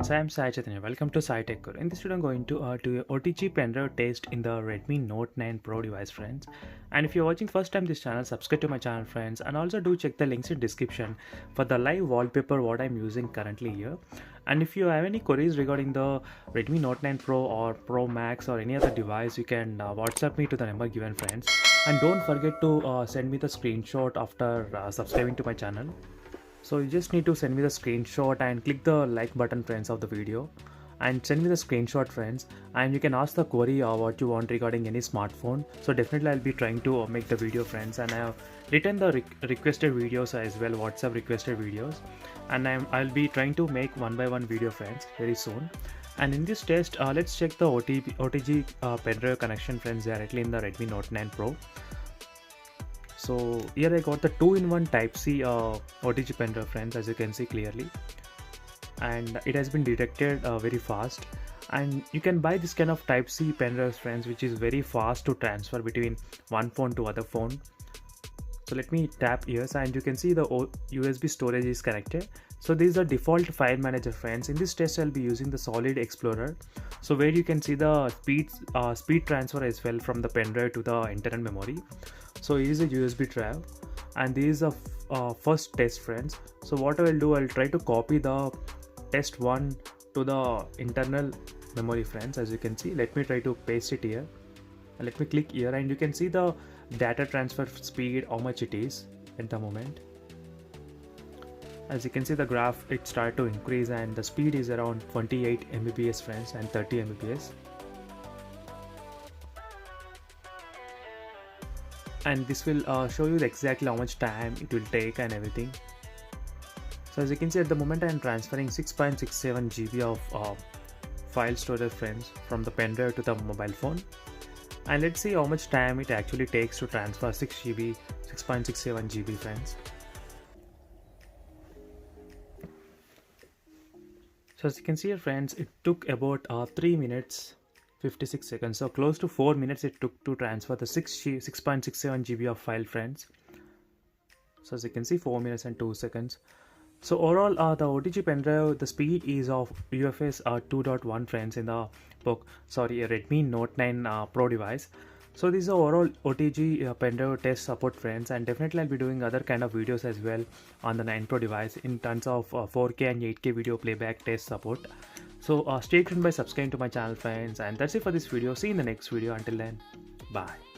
friends, I am Sai Chaitanya. Welcome to Sai Tech Guru. In this video, I'm going to do a OTG pendrive test in the Redmi Note 9 Pro device, friends. And if you're watching first time this channel, subscribe to my channel, friends. And also do check the links in description for the live wallpaper what I'm using currently here. And if you have any queries regarding the Redmi Note 9 Pro or Pro Max or any other device, you can WhatsApp me to the number given, friends. And don't forget to send me the screenshot after subscribing to my channel. So you just need to send me the screenshot and click the like button, friends, of the video, and send me the screenshot, friends, and you can ask the query or what you want regarding any smartphone. So definitely I'll be trying to make the video, friends, and I have written the requested videos as well, WhatsApp requested videos, and I'll be trying to make one by one video, friends, very soon. And in this test, let's check the OTG pendrive connection, friends, directly in the Redmi Note 9 Pro. So here I got the 2-in-1 Type-C OTG pendrive, friends, as you can see clearly, and it has been detected very fast. And you can buy this kind of Type-C pendrives, friends, which is very fast to transfer between one phone to other phone. So let me tap here, and you can see the USB storage is connected. So this is a default file manager, friends. In this test I'll be using the Solid Explorer, so where you can see the speed transfer as well from the pendrive to the internal memory. So it is a USB drive, and this is a first test, friends. So what I will do, I'll try to copy the test 1 to the internal memory, friends. As you can see, let me try to paste it here, and let me click here, and you can see the data transfer speed, how much it is at the moment. As you can see, the graph, it started to increase, and the speed is around 28 Mbps, friends, and 30 Mbps. And this will show you exactly how much time it will take and everything. So as you can see, at the moment I am transferring 6.67 GB of file storage, friends, from the pendrive to the mobile phone. And let's see how much time it actually takes to transfer 6.67 GB, friends. So as you can see here, friends, it took about 3 minutes 56 seconds, so close to 4 minutes it took to transfer the 6.67 GB of file, friends. So as you can see, 4 minutes and 2 seconds. So overall, the OTG pendrive, the speed is of UFS 2.1, friends, in the Redmi Note 9 Pro device. So this is the overall OTG pendrive test support, friends, and definitely I'll be doing other kind of videos as well on the 9 Pro device in terms of 4K and 8K video playback test support. So stay tuned by subscribing to my channel, friends, and that's it for this video. See you in the next video. Until then, bye.